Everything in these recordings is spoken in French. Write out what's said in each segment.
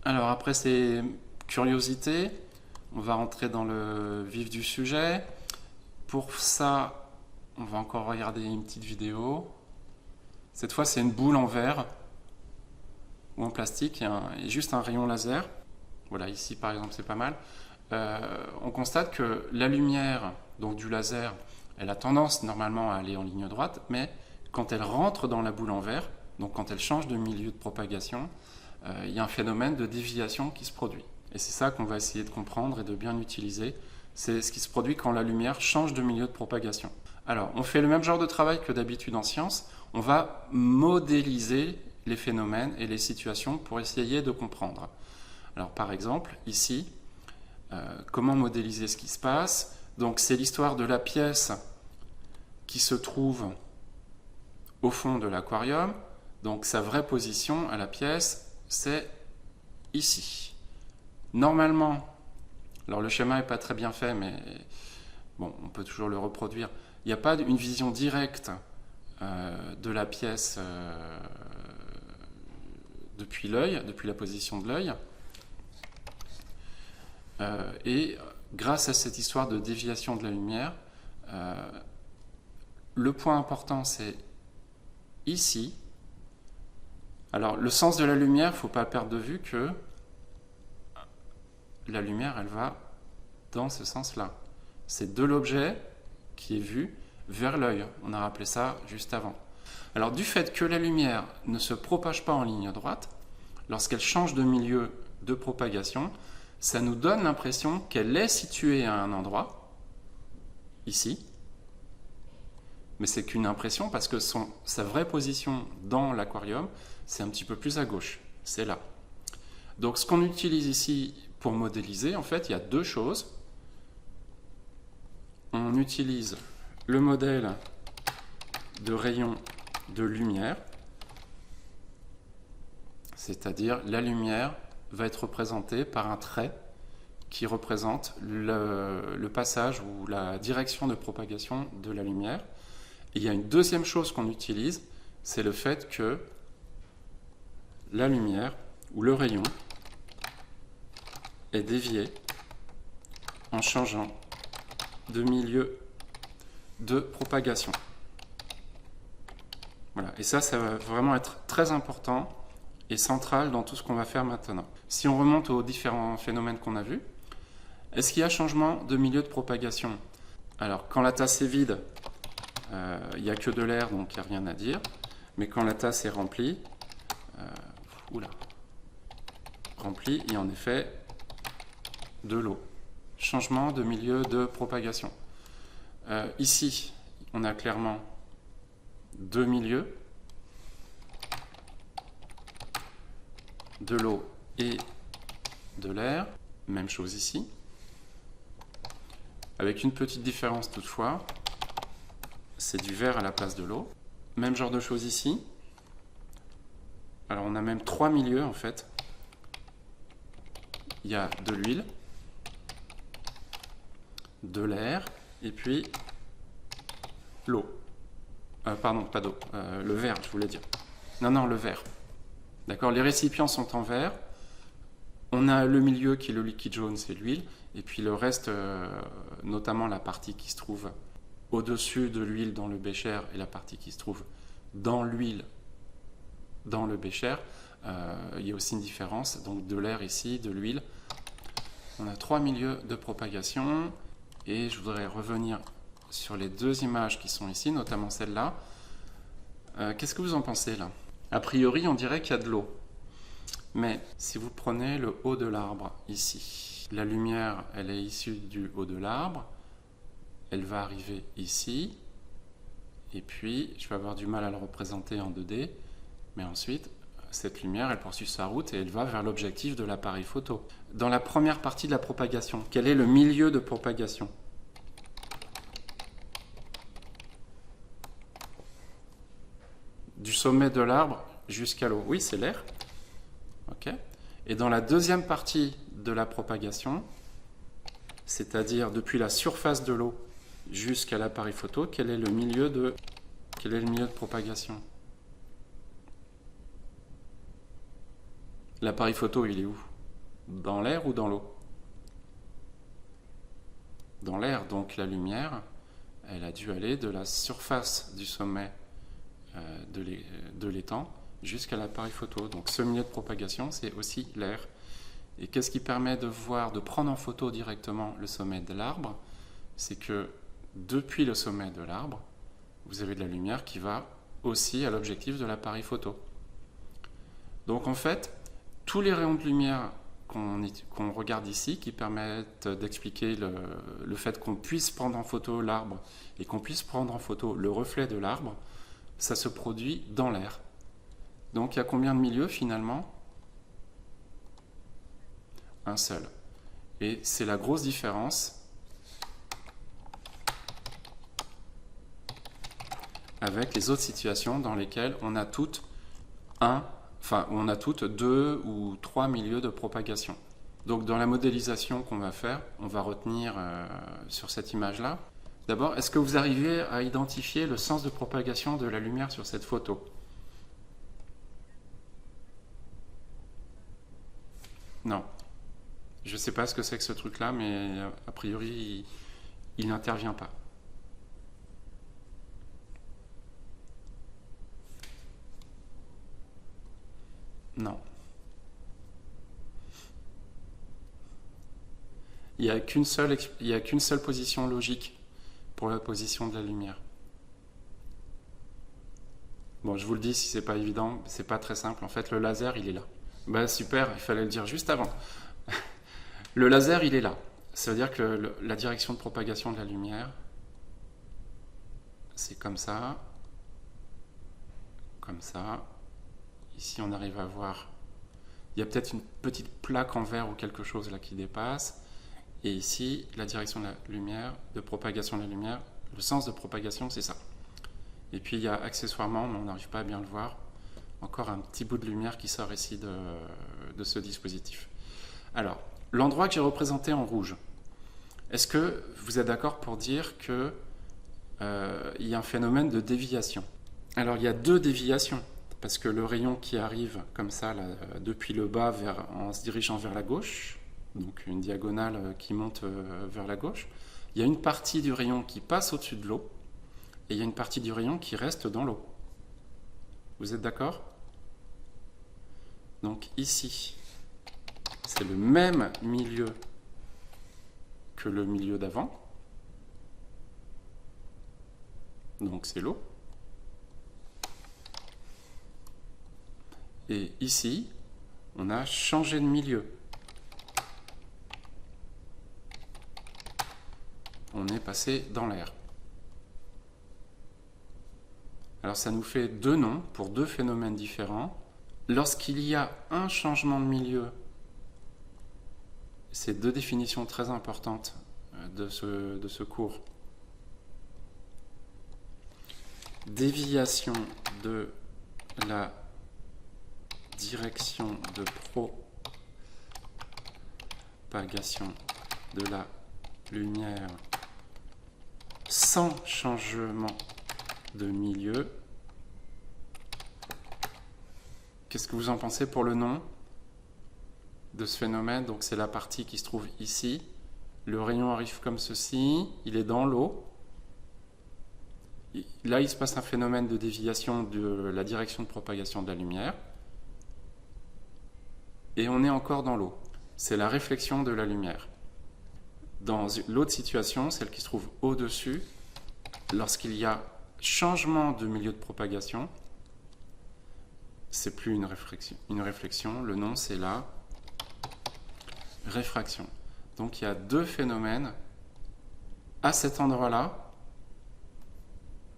Alors après ces curiosités, on va rentrer dans le vif du sujet. Pour ça, on va encore regarder une petite vidéo. Cette fois, c'est une boule en verre ou en plastique et juste un rayon laser. Voilà, ici par exemple, c'est pas mal. On constate que la lumière, donc du laser, elle a tendance normalement à aller en ligne droite, mais quand elle rentre dans la boule en verre, donc quand elle change de milieu de propagation, il y a un phénomène de déviation qui se produit. Et c'est ça qu'on va essayer de comprendre et de bien utiliser. C'est ce qui se produit quand la lumière change de milieu de propagation. Alors, on fait le même genre de travail que d'habitude en sciences. On va modéliser les phénomènes et les situations pour essayer de comprendre. Alors, par exemple, ici, comment modéliser ce qui se passe? Donc, c'est l'histoire de la pièce qui se trouve au fond de l'aquarium. Donc, sa vraie position à la pièce, c'est ici. Normalement, alors le schéma n'est pas très bien fait, mais bon, on peut toujours le reproduire. Il n'y a pas une vision directe de la pièce depuis l'œil, depuis la position de l'œil. Et grâce à cette histoire de déviation de la lumière, le point important, c'est ici. Alors, le sens de la lumière, il ne faut pas perdre de vue que la lumière, elle va dans ce sens-là. C'est de l'objet qui est vu vers l'œil. On a rappelé ça juste avant. Alors, du fait que la lumière ne se propage pas en ligne droite, lorsqu'elle change de milieu de propagation, ça nous donne l'impression qu'elle est située à un endroit, ici, mais c'est qu'une impression parce que sa vraie position dans l'aquarium, c'est un petit peu plus à gauche, c'est là. Donc ce qu'on utilise ici pour modéliser, en fait, il y a deux choses. On utilise le modèle de rayon de lumière, c'est-à-dire la lumière va être représentée par un trait qui représente le passage ou la direction de propagation de la lumière. Et il y a une deuxième chose qu'on utilise, c'est le fait que la lumière ou le rayon est dévié en changeant de milieu de propagation. Voilà. Et ça va vraiment être très important et central dans tout ce qu'on va faire maintenant. Si on remonte aux différents phénomènes qu'on a vus, est-ce qu'il y a changement de milieu de propagation? Alors, quand la tasse est vide, il n'y a que de l'air, donc il n'y a rien à dire. Mais quand la tasse est remplie, il y a en effet de l'eau. Changement de milieu de propagation. Ici, on a clairement deux milieux, de l'eau et de l'air. Même chose ici. Avec une petite différence toutefois, c'est du verre à la place de l'eau. Même genre de choses ici. Alors on a même trois milieux en fait. Il y a de l'huile, de l'air, et puis l'eau. Pardon, pas d'eau. Le verre, je voulais dire. Non, le verre. D'accord, les récipients sont en verre. On a le milieu qui est le liquide jaune, c'est l'huile. Et puis le reste, notamment la partie qui se trouve au-dessus de l'huile dans le bécher et la partie qui se trouve dans l'huile dans le bécher, il y a aussi une différence. Donc de l'air ici, de l'huile. On a trois milieux de propagation. Et je voudrais revenir sur les deux images qui sont ici, notamment celle-là. Qu'est-ce que vous en pensez là? A priori, on dirait qu'il y a de l'eau. Mais si vous prenez le haut de l'arbre ici, la lumière, elle est issue du haut de l'arbre. Elle va arriver ici. Et puis, je vais avoir du mal à le représenter en 2D. Mais ensuite, cette lumière, elle poursuit sa route et elle va vers l'objectif de l'appareil photo. Dans la première partie de la propagation, quel est le milieu de propagation? Du sommet de l'arbre jusqu'à l'eau. Oui, c'est l'air. Okay. Et dans la deuxième partie de la propagation, c'est-à-dire depuis la surface de l'eau jusqu'à l'appareil photo, quel est le milieu de propagation? L'appareil photo, il est où? dans l'air ou dans l'eau? Dans l'air, donc la lumière, elle a dû aller de la surface du sommet de l'étang jusqu'à l'appareil photo. Donc ce milieu de propagation, c'est aussi l'air. Et qu'est-ce qui permet de voir, de prendre en photo directement le sommet de l'arbre? C'est que depuis le sommet de l'arbre, vous avez de la lumière qui va aussi à l'objectif de l'appareil photo. Donc en fait, tous les rayons de lumière qu'on regarde ici, qui permettent d'expliquer le fait qu'on puisse prendre en photo l'arbre et qu'on puisse prendre en photo le reflet de l'arbre, ça se produit dans l'air. Donc il y a combien de milieux finalement? Un seul. Et c'est la grosse différence avec les autres situations dans lesquelles on a toutes deux ou trois milieux de propagation. Donc dans la modélisation qu'on va faire, on va retenir sur cette image-là. D'abord, est-ce que vous arrivez à identifier le sens de propagation de la lumière sur cette photo? Non. Je ne sais pas ce que c'est que ce truc-là, mais a priori, il n'intervient pas. Non. Il n'y a qu'une seule position logique pour la position de la lumière. Bon, je vous le dis, si c'est pas évident, c'est pas très simple. En fait, le laser, il est là. Bah super, il fallait le dire juste avant. Le laser, il est là. Ça veut dire que la direction de propagation de la lumière, c'est comme ça. Comme ça. Ici, on arrive à voir... Il y a peut-être une petite plaque en verre ou quelque chose là qui dépasse. Et ici, la direction de la lumière, de propagation de la lumière, le sens de propagation, c'est ça. Et puis, il y a accessoirement, mais on n'arrive pas à bien le voir, encore un petit bout de lumière qui sort ici de ce dispositif. Alors, l'endroit que j'ai représenté en rouge, est-ce que vous êtes d'accord pour dire qu'il y a un phénomène de déviation? Alors, il y a deux déviations, parce que le rayon qui arrive comme ça, là, depuis le bas en se dirigeant vers la gauche, donc une diagonale qui monte vers la gauche, il y a une partie du rayon qui passe au-dessus de l'eau, et il y a une partie du rayon qui reste dans l'eau. Vous êtes d'accord? Donc ici, c'est le même milieu que le milieu d'avant. Donc c'est l'eau. Et ici, on a changé de milieu. On est passé dans l'air. Alors ça nous fait deux noms pour deux phénomènes différents. Lorsqu'il y a un changement de milieu, c'est deux définitions très importantes de ce cours. Déviation de la direction de propagation de la lumière sans changement de milieu. Qu'est-ce que vous en pensez pour le nom de ce phénomène? Donc c'est la partie qui se trouve ici. Le rayon arrive comme ceci, il est dans l'eau. Là, il se passe un phénomène de déviation de la direction de propagation de la lumière. Et on est encore dans l'eau. C'est la réflexion de la lumière. Dans l'autre situation, celle qui se trouve au-dessus, lorsqu'il y a changement de milieu de propagation, c'est plus une réflexion, le nom c'est la réfraction. Donc il y a deux phénomènes à cet endroit-là.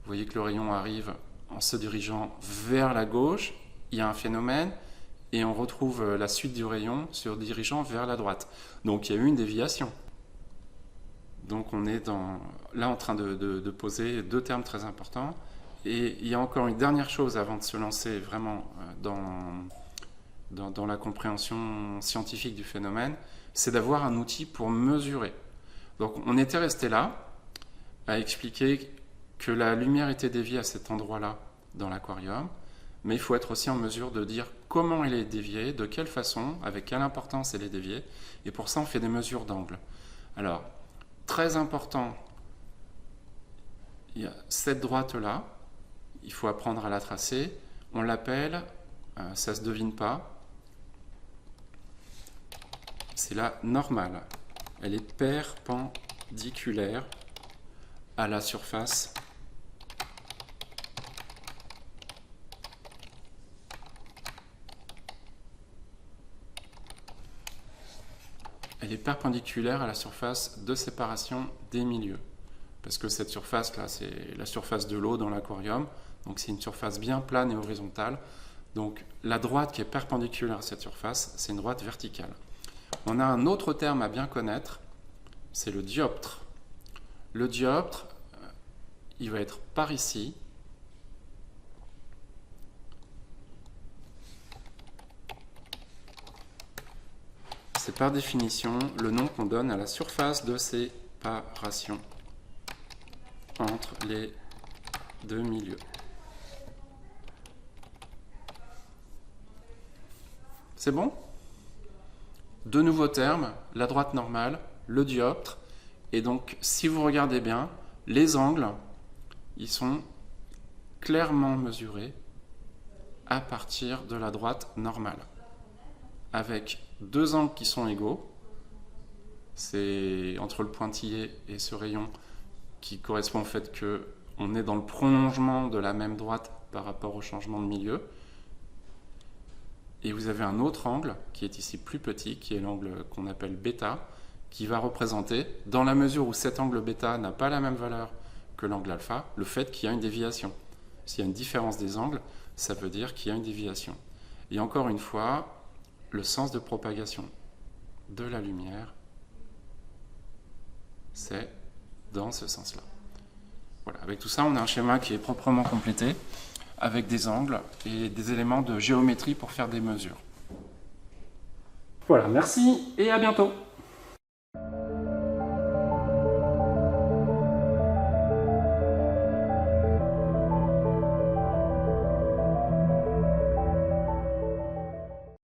Vous voyez que le rayon arrive en se dirigeant vers la gauche, il y a un phénomène, et on retrouve la suite du rayon se dirigeant vers la droite. Donc il y a eu une déviation. Donc on est là en train de poser deux termes très importants. Et il y a encore une dernière chose avant de se lancer vraiment dans la compréhension scientifique du phénomène, c'est d'avoir un outil pour mesurer. Donc on était resté là à expliquer que la lumière était déviée à cet endroit-là dans l'aquarium, mais il faut être aussi en mesure de dire comment elle est déviée, de quelle façon, avec quelle importance elle est déviée, et pour ça on fait des mesures d'angle. Alors, très important, il y a cette droite-là, il faut apprendre à la tracer, on l'appelle, ça ne se devine pas, c'est la normale. Elle est perpendiculaire à la surface de séparation des milieux. Parce que cette surface-là, c'est la surface de l'eau dans l'aquarium, donc c'est une surface bien plane et horizontale. Donc la droite qui est perpendiculaire à cette surface, c'est une droite verticale. On a un autre terme à bien connaître, c'est le dioptre. Le dioptre, il va être par ici. C'est par définition le nom qu'on donne à la surface de séparation entre les deux milieux. C'est bon? Deux nouveaux termes, la droite normale, le dioptre, et donc si vous regardez bien, les angles, ils sont clairement mesurés à partir de la droite normale, avec deux angles qui sont égaux, c'est entre le pointillé et ce rayon qui correspond au fait qu'on est dans le prolongement de la même droite par rapport au changement de milieu. Et vous avez un autre angle qui est ici plus petit, qui est l'angle qu'on appelle bêta, qui va représenter, dans la mesure où cet angle bêta n'a pas la même valeur que l'angle alpha, le fait qu'il y a une déviation. S'il y a une différence des angles, ça veut dire qu'il y a une déviation. Et encore une fois, le sens de propagation de la lumière, c'est dans ce sens-là. Voilà, avec tout ça, on a un schéma qui est proprement complété, avec des angles et des éléments de géométrie pour faire des mesures. Voilà, merci et à bientôt.